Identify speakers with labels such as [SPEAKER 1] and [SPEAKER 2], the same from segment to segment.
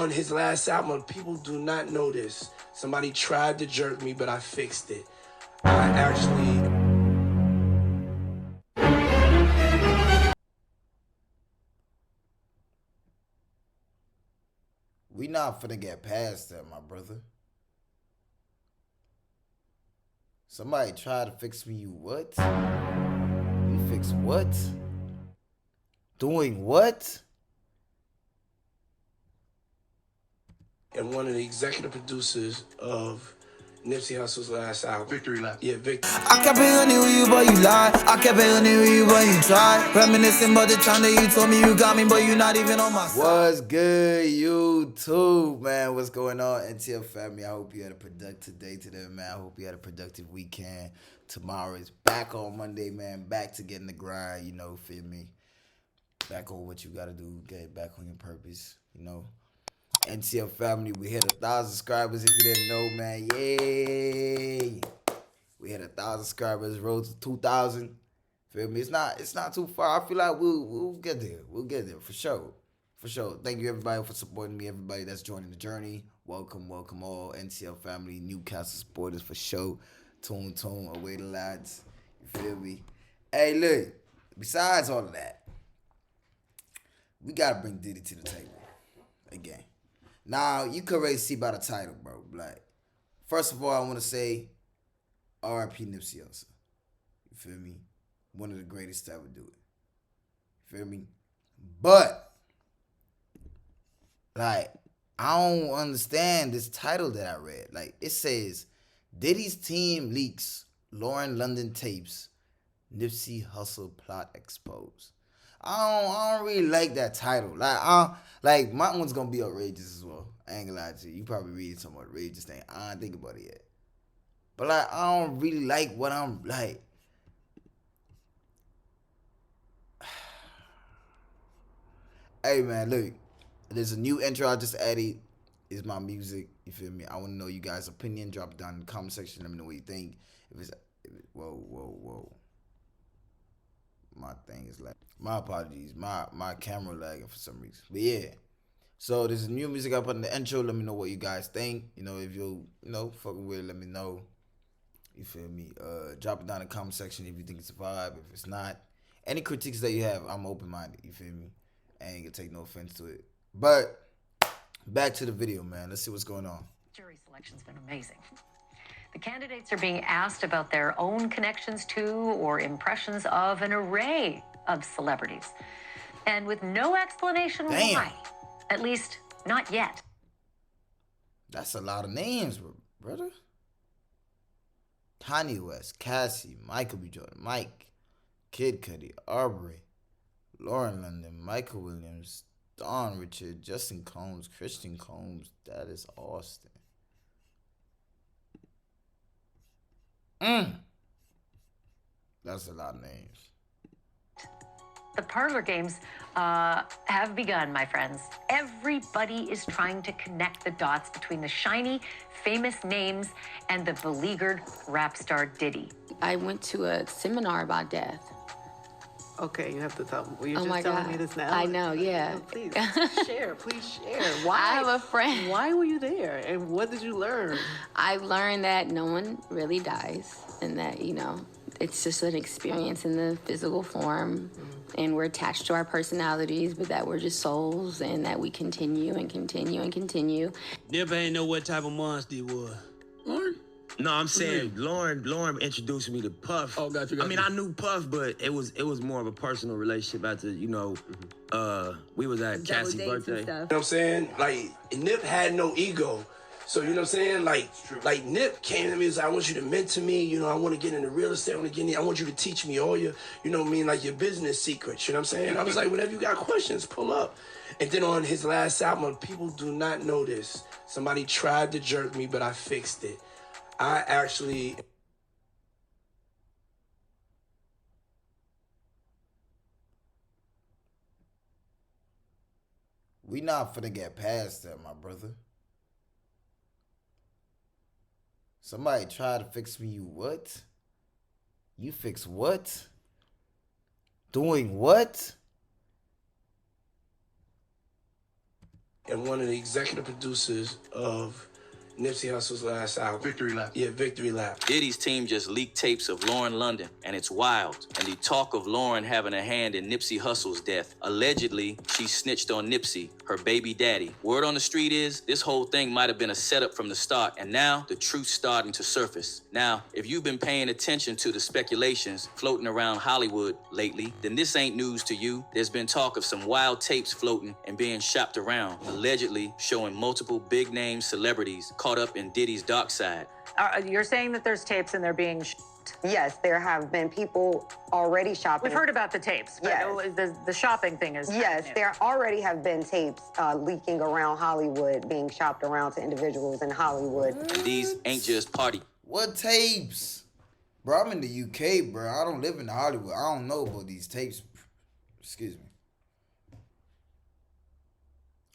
[SPEAKER 1] on his last album, people do not know this. Somebody tried to jerk me, but I fixed it. I actually...
[SPEAKER 2] We not finna get past that, my brother. Somebody tried to fix me, you what? You fix what? Doing what?
[SPEAKER 1] And one of the executive producers of Nipsey Hussle's last album. Victory Lap. Yeah, Victory.
[SPEAKER 3] I kept it honey with you, but you lied. I kept it honey with you, but you tried. Reminiscing about the time that you told me you got me, but you not even on my side.
[SPEAKER 2] What's good, YouTube, man? What's going on, NCL Family? I hope you had a productive day today, man. I hope you had a productive weekend. Tomorrow is back on Monday, man. Back to getting the grind, you know, feel me? Back on what you got to do. Get back on your purpose, you know? NCL Family, we hit 1,000 subscribers if you didn't know, man. Yay! We hit 1,000 subscribers, road to 2,000. Feel me? It's not too far. I feel like we'll get there. We'll get there for sure. For sure. Thank you everybody for supporting me. Everybody that's joining the journey. Welcome all. NCL Family, Newcastle supporters for sure. Tune, away the lads. You feel me? Hey, look. Besides all of that, we gotta bring Diddy to the table again. Now, you could already see by the title, bro. Like, first of all, I want to say R.I.P. Nipsey Hussle. You feel me? One of the greatest to ever do it. You feel me? But, like, I don't understand this title that I read. Like, it says, Diddy's team leaks Lauren London tapes. Nipsey Hussle plot exposed. I don't really like that title. Like my one's gonna be outrageous as well. I ain't gonna lie to you. You probably reading some outrageous thing. I don't think about it yet. But like I don't really like what I'm like. Hey man, look. There's a new intro I just added. It's my music. You feel me? I wanna know you guys' opinion. Drop it down in the comment section. Let me know what you think. Whoa. My thing is like, my apologies, my camera lagging for some reason. But yeah, so there's a new music I put in the intro. Let me know what you guys think. You know, if you fucking with it, let me know. You feel me? Drop it down in the comment section if you think it's a vibe. If it's not, any critiques that you have, I'm open-minded. You feel me? I ain't gonna take no offense to it. But back to the video, man. Let's see what's going on.
[SPEAKER 4] Jury selection's been amazing. The candidates are being asked about their own connections to or impressions of an array of celebrities. And with no explanation why. At least, not yet.
[SPEAKER 2] That's a lot of names, brother. Kanye West, Cassie, Michael B. Jordan, Mike, Kid Cudi, Arbery, Lauren London, Michael Williams, Don Richard, Justin Combs, Christian Combs, that is Austin. That's a lot of names.
[SPEAKER 4] The parlor games have begun, my friends. Everybody is trying to connect the dots between the shiny, famous names and the beleaguered rap star Diddy.
[SPEAKER 5] I went to a seminar about death.
[SPEAKER 6] Okay, you have to tell me. Well, you're
[SPEAKER 5] Oh
[SPEAKER 6] just
[SPEAKER 5] my
[SPEAKER 6] telling
[SPEAKER 5] God.
[SPEAKER 6] me this now.
[SPEAKER 5] I know, yeah.
[SPEAKER 6] Please share. Why?
[SPEAKER 5] I have a friend.
[SPEAKER 6] Why were you there? And what did you learn?
[SPEAKER 5] I learned that no one really dies and that, it's just an experience in the physical form and we're attached to our personalities, but that we're just souls and that we continue and continue and continue.
[SPEAKER 7] Never ain't know what type of monster it was.
[SPEAKER 8] Lauren?
[SPEAKER 7] No, I'm saying Lauren introduced me to Puff.
[SPEAKER 8] Oh, got you.
[SPEAKER 7] I mean, I knew Puff, but it was more of a personal relationship after, we was at Cassie's birthday.
[SPEAKER 1] You know what I'm saying? Like, Nip had no ego. So, you know what I'm saying? Like Nip came to me and was like, I want you to mentor me. I want to get into real estate. I want you to teach me all your, like your business secrets. You know what I'm saying? I was like, whenever you got questions, pull up. And then on his last album, people do not know this. Somebody tried to jerk me, but I fixed it. I actually...
[SPEAKER 2] We not finna get past that, my brother. Somebody tried to fix me, you what? You fix what? Doing what?
[SPEAKER 1] and one of the executive producers of Nipsey Hussle's last album.
[SPEAKER 8] Victory Lap.
[SPEAKER 1] Yeah, Victory Lap.
[SPEAKER 9] Diddy's team just leaked tapes of Lauren London, and it's wild. And the talk of Lauren having a hand in Nipsey Hussle's death. Allegedly, she snitched on Nipsey, her baby daddy. Word on the street is, this whole thing might have been a setup from the start, and now the truth's starting to surface. Now, if you've been paying attention to the speculations floating around Hollywood lately, then this ain't news to you. There's been talk of some wild tapes floating and being shopped around, allegedly showing multiple big-name celebrities caught up in Diddy's dark side.
[SPEAKER 4] You're saying that there's tapes and they're being
[SPEAKER 10] Yes, there have been people already shopping.
[SPEAKER 4] We've heard about the tapes, but
[SPEAKER 10] Yes.
[SPEAKER 4] the shopping thing is
[SPEAKER 10] Yes,
[SPEAKER 4] new.
[SPEAKER 10] there already have been tapes leaking around Hollywood, being shopped around to individuals in Hollywood.
[SPEAKER 9] And these ain't just party.
[SPEAKER 2] What tapes? Bro, I'm in the UK, bro. I don't live in Hollywood. I don't know about these tapes. Excuse me.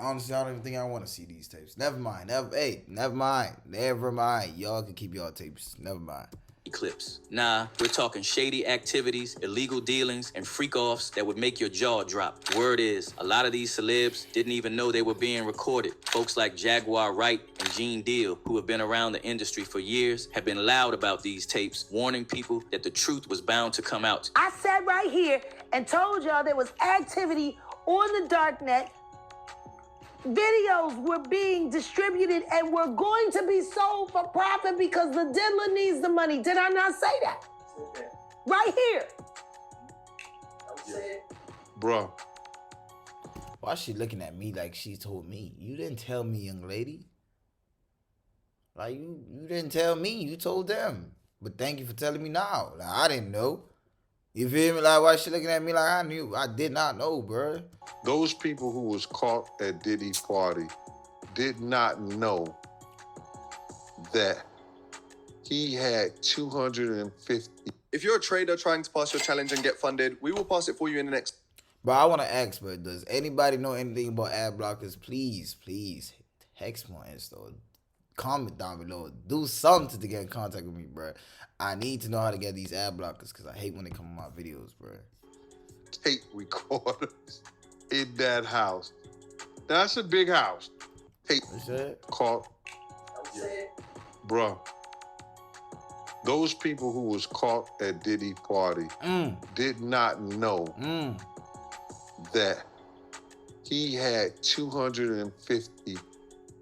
[SPEAKER 2] Honestly, I don't even think I want to see these tapes. Never mind. Never mind. Never mind. Y'all can keep y'all tapes. Never mind.
[SPEAKER 9] Clips. Nah, we're talking shady activities, illegal dealings, and freak-offs that would make your jaw drop. Word is, a lot of these celebs didn't even know they were being recorded. Folks like Jaguar Wright and Gene Deal, who have been around the industry for years, have been loud about these tapes, warning people that the truth was bound to come out.
[SPEAKER 11] I sat right here and told y'all there was activity on the dark net. Videos were being distributed and were going to be sold for profit because the diddler needs the money. Did I not say that? Right here.
[SPEAKER 8] Bruh.
[SPEAKER 2] Why is she looking at me like she told me? You didn't tell me, young lady. Like, you didn't tell me. You told them. But thank you for telling me now. Like, I didn't know. You feel me? Like, why is she looking at me like I knew? I did not know, bro.
[SPEAKER 8] Those people who was caught at Diddy's party did not know that he had 250.
[SPEAKER 12] If you're a trader trying to pass your challenge and get funded, we will pass it for you in the next.
[SPEAKER 2] But I want to ask, bro, does anybody know anything about ad blockers? Please text my Insta. Comment down below. Do something to get in contact with me, bro. I need to know how to get these ad blockers because I hate when they come on my videos, bro.
[SPEAKER 8] Tape recorders in that house. That's a big house. Tape caught. Bruh. Those people who was caught at Diddy's party did not know that he had 250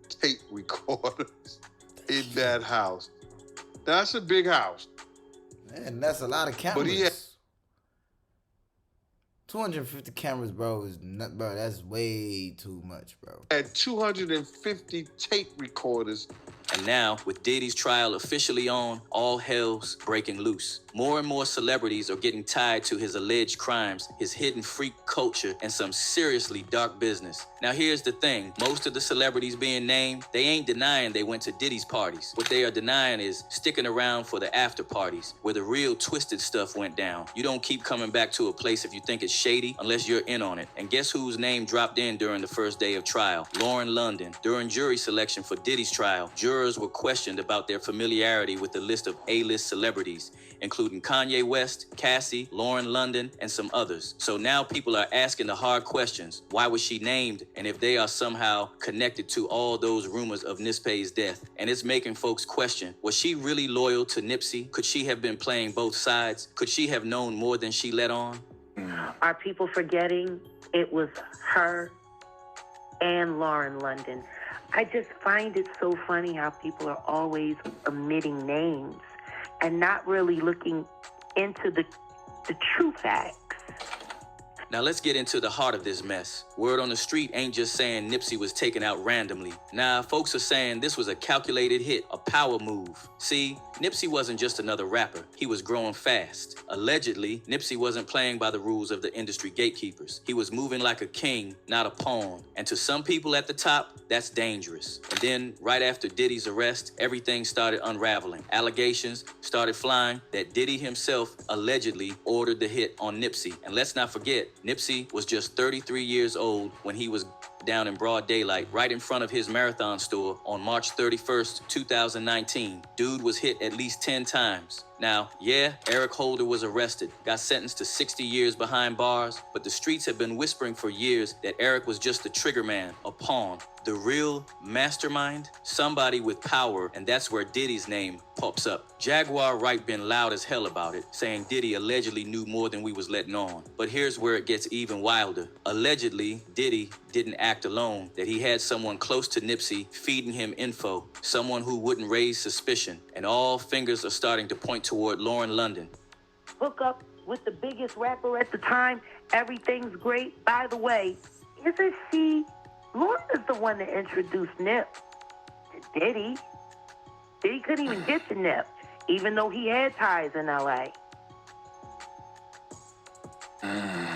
[SPEAKER 8] tape recorders in that house. That's a big house.
[SPEAKER 2] Man, that's a lot of cameras.
[SPEAKER 8] But he had
[SPEAKER 2] 250 cameras, bro, bro, that's way too much, bro.
[SPEAKER 8] Had 250 tape recorders.
[SPEAKER 9] And now, with Diddy's trial officially on, all hell's breaking loose. More and more celebrities are getting tied to his alleged crimes, his hidden freak culture, and some seriously dark business. Now here's the thing, most of the celebrities being named, they ain't denying they went to Diddy's parties. What they are denying is sticking around for the after parties, where the real twisted stuff went down. You don't keep coming back to a place if you think it's shady, unless you're in on it. And guess whose name dropped in during the first day of trial? Lauren London. During jury selection for Diddy's trial, jurors were questioned about their familiarity with the list of A-list celebrities, including Kanye West, Cassie, Lauren London, and some others. So now people are asking the hard questions. Why was she named? And if they are somehow connected to all those rumors of Nipsey's death. And it's making folks question, was she really loyal to Nipsey? Could she have been playing both sides? Could she have known more than she let on?
[SPEAKER 11] Are people forgetting it was her and Lauren London? I just find it so funny how people are always omitting names and not really looking into the true facts.
[SPEAKER 9] Now let's get into the heart of this mess. Word on the street ain't just saying Nipsey was taken out randomly. Nah, folks are saying this was a calculated hit, a power move. See, Nipsey wasn't just another rapper. He was growing fast. Allegedly, Nipsey wasn't playing by the rules of the industry gatekeepers. He was moving like a king, not a pawn. And to some people at the top, that's dangerous. And then, right after Diddy's arrest, everything started unraveling. Allegations started flying that Diddy himself allegedly ordered the hit on Nipsey. And let's not forget, Nipsey was just 33 years old when he was down in broad daylight right in front of his Marathon store on March 31st, 2019. Dude was hit at least 10 times. Now, yeah, Eric Holder was arrested, got sentenced to 60 years behind bars, but the streets have been whispering for years that Eric was just the trigger man, a pawn. the real mastermind? Somebody with power, and that's where Diddy's name pops up. Jaguar Wright been loud as hell about it, saying Diddy allegedly knew more than we was letting on. But here's where it gets even wilder. Allegedly, Diddy didn't act alone, that he had someone close to Nipsey feeding him info, someone who wouldn't raise suspicion, and all fingers are starting to point toward Lauren London.
[SPEAKER 11] Hook up with the biggest rapper at the time. Everything's great. By the way, isn't she? Lauren is the one that introduced Nip to Diddy. Diddy couldn't even get to Nip, even though he had ties in L.A.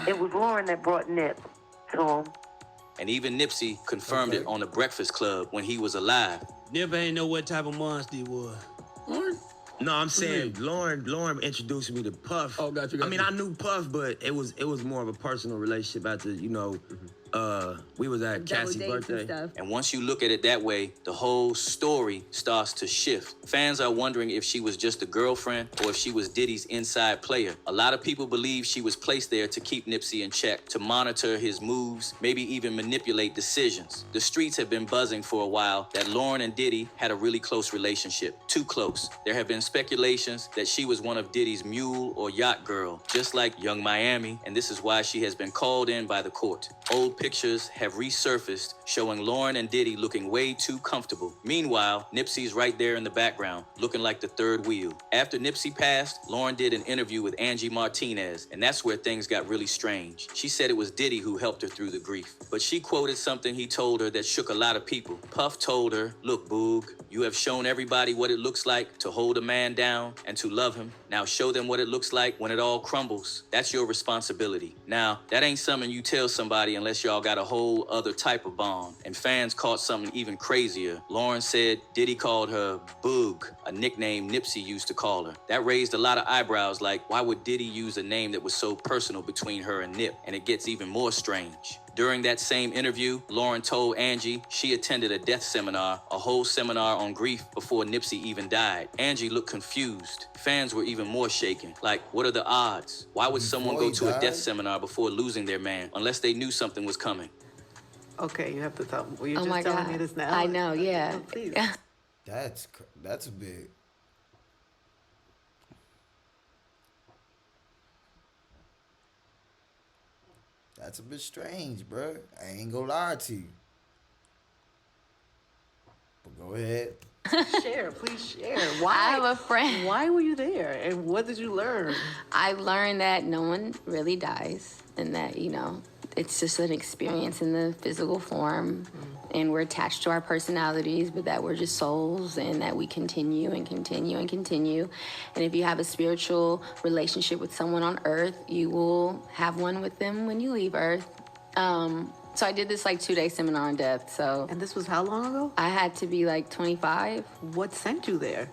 [SPEAKER 11] It was Lauren that brought Nip to him.
[SPEAKER 9] And even Nipsey confirmed it on the Breakfast Club when he was alive.
[SPEAKER 13] Nip ain't know what type of monster he was.
[SPEAKER 7] Lauren? No, I'm saying Lauren introduced me to Puff.
[SPEAKER 13] Oh, got you.
[SPEAKER 7] I mean, I knew Puff, but it was more of a personal relationship after, we was at Cassie's birthday.
[SPEAKER 9] And once you look at it that way, the whole story starts to shift. Fans are wondering if she was just a girlfriend or if she was Diddy's inside player. A lot of people believe she was placed there to keep Nipsey in check, to monitor his moves, maybe even manipulate decisions. The streets have been buzzing for a while that Lauren and Diddy had a really close relationship. Too close. There have been speculations that she was one of Diddy's mule or yacht girl, just like Young Miami, and this is why she has been called in by the court. Old pictures have resurfaced showing Lauren and Diddy looking way too comfortable. Meanwhile, Nipsey's right there in the background, looking like the third wheel. After Nipsey passed, Lauren did an interview with Angie Martinez, and that's where things got really strange. She said it was Diddy who helped her through the grief. But she quoted something he told her that shook a lot of people. Puff told her, "Look, Boog, you have shown everybody what it looks like to hold a man down and to love him. Now show them what it looks like when it all crumbles. That's your responsibility." Now, that ain't something you tell somebody unless y'all got a whole other type of bond. And fans caught something even crazier. Lauren said Diddy called her Boog, a nickname Nipsey used to call her. That raised a lot of eyebrows, like, why would Diddy use a name that was so personal between her and Nip? And it gets even more strange. During that same interview, Lauren told Angie she attended a death seminar, a whole seminar on grief before Nipsey even died. Angie looked confused. Fans were even more shaken. Like, what are the odds? Why would someone go to a death seminar before losing their man, unless they knew something was coming?
[SPEAKER 6] Okay, you have to tell me. Well, you're
[SPEAKER 5] Oh
[SPEAKER 6] just
[SPEAKER 5] my
[SPEAKER 6] telling
[SPEAKER 5] God.
[SPEAKER 6] me this now.
[SPEAKER 5] I know, yeah.
[SPEAKER 6] Oh, please.
[SPEAKER 2] That's a big. That's a bit strange, bro. I ain't gonna lie to you. But go ahead.
[SPEAKER 6] Share, please share. Why?
[SPEAKER 5] I have a friend.
[SPEAKER 6] Why were you there? And what did you learn?
[SPEAKER 5] I learned that no one really dies, and that, it's just an experience in the physical form, and we're attached to our personalities, but that we're just souls, and that we continue and continue and continue. And if you have a spiritual relationship with someone on earth, you will have one with them when you leave earth. So I did this 2-day seminar on death. So.
[SPEAKER 6] And this was how long ago?
[SPEAKER 5] I had to be 25.
[SPEAKER 6] What sent you there?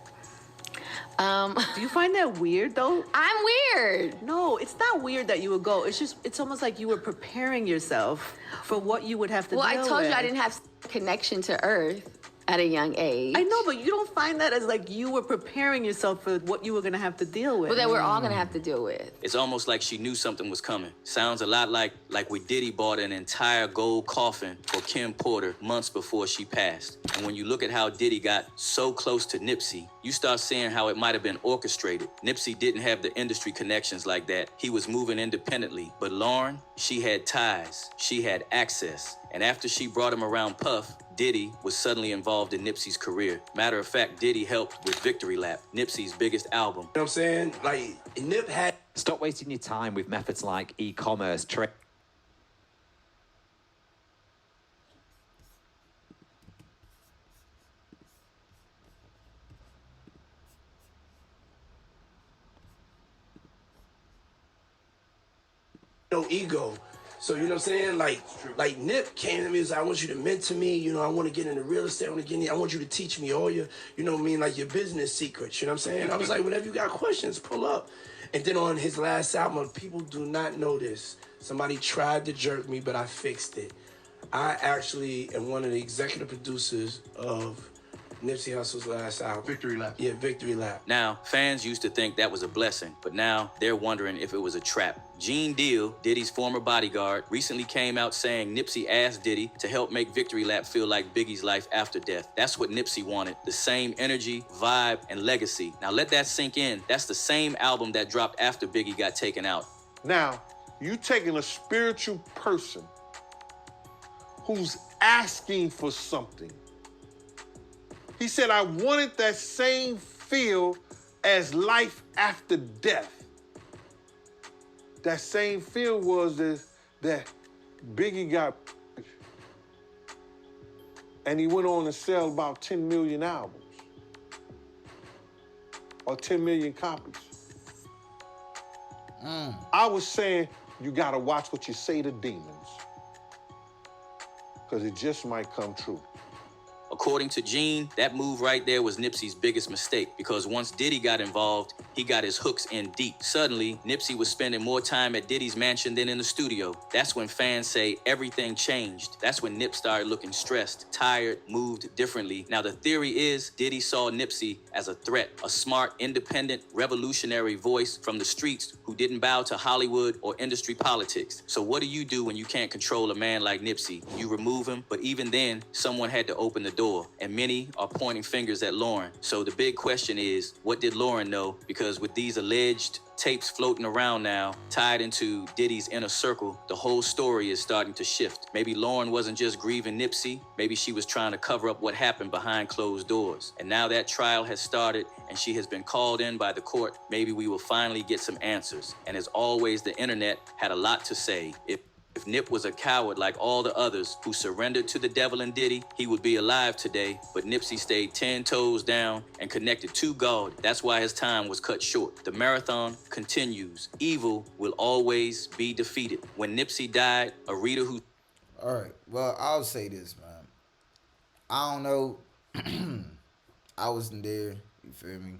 [SPEAKER 6] Do you find that weird though?
[SPEAKER 5] I'm weird.
[SPEAKER 6] No, it's not weird that you would go. It's almost like you were preparing yourself for what you would have to deal with.
[SPEAKER 5] Well, I told you I didn't have connection to Earth at a young age.
[SPEAKER 6] I know, but you don't find that as you were preparing yourself for what you were going to have to deal with.
[SPEAKER 5] Well, that we're all going to have to deal with.
[SPEAKER 9] It's almost like she knew something was coming. Sounds a lot like when Diddy bought an entire gold coffin for Kim Porter months before she passed. And when you look at how Diddy got so close to Nipsey, you start seeing how it might have been orchestrated. Nipsey didn't have the industry connections like that. He was moving independently. But Lauren, she had ties. She had access. And after she brought him around Puff, Diddy was suddenly involved in Nipsey's career. Matter of fact, Diddy helped with Victory Lap, Nipsey's biggest album.
[SPEAKER 1] You know what I'm saying? Nip had...
[SPEAKER 14] Stop wasting your time with methods like e-commerce,
[SPEAKER 1] no ego. So, you know what I'm saying? Like Nip came to me and said, I want you to mentor me. I want to get into real estate. I want you to teach me all your, your business secrets. You know what I'm saying? I was like, whenever you got questions, pull up. And then on his last album, people do not know this. Somebody tried to jerk me, but I fixed it. I actually am one of the executive producers of Nipsey Hussle's last album.
[SPEAKER 15] Victory Lap.
[SPEAKER 1] Yeah, Victory Lap.
[SPEAKER 9] Now, fans used to think that was a blessing, but now they're wondering if it was a trap. Gene Deal, Diddy's former bodyguard, recently came out saying Nipsey asked Diddy to help make Victory Lap feel like Biggie's life after death. That's what Nipsey wanted, the same energy, vibe, and legacy. Now let that sink in. That's the same album that dropped after Biggie got taken out.
[SPEAKER 8] Now, you taking a spiritual person who's asking for something. He said, I wanted that same feel as life after death. That same feel was that Biggie got, and he went on to sell about 10 million albums or 10 million copies. I was saying, you gotta watch what you say to demons, because it just might come true.
[SPEAKER 9] According to Gene, that move right there was Nipsey's biggest mistake, because once Diddy got involved, he got his hooks in deep. Suddenly, Nipsey was spending more time at Diddy's mansion than in the studio. That's when fans say everything changed. That's when Nip started looking stressed, tired, moved differently. Now, the theory is Diddy saw Nipsey as a threat, a smart, independent, revolutionary voice from the streets who didn't bow to Hollywood or industry politics. So what do you do when you can't control a man like Nipsey? You remove him, but even then, someone had to open the door, and many are pointing fingers at Lauren. So the big question is, what did Lauren know? Because with these alleged tapes floating around now, tied into Diddy's inner circle, the whole story is starting to shift. Maybe Lauren wasn't just grieving Nipsey, maybe she was trying to cover up what happened behind closed doors. And now that trial has started and she has been called in by the court, maybe we will finally get some answers. And as always, the internet had a lot to say. If Nip was a coward like all the others who surrendered to the devil and Diddy, he would be alive today. But Nipsey stayed 10 toes down and connected to God. That's why his time was cut short. The marathon continues. Evil will always be defeated. When Nipsey died, a reader who...
[SPEAKER 2] All right. Well, I'll say this, man. I don't know. I wasn't there. You feel me?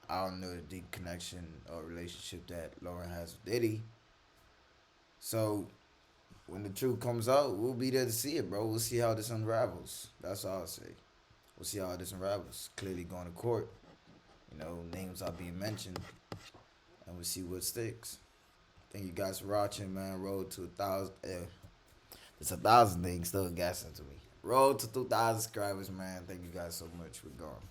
[SPEAKER 2] I don't know the deep connection or relationship that Lauren has with Diddy. So, when the truth comes out, we'll be there to see it, bro. We'll see how this unravels. That's all I'll say. We'll see how this unravels. Clearly going to court. You know, names are being mentioned. And we'll see what sticks. Thank you guys for watching, man. Road to 1,000. It's 1,000 things still gassing to me. Road to 2,000 subscribers, man. Thank you guys so much. We're gone.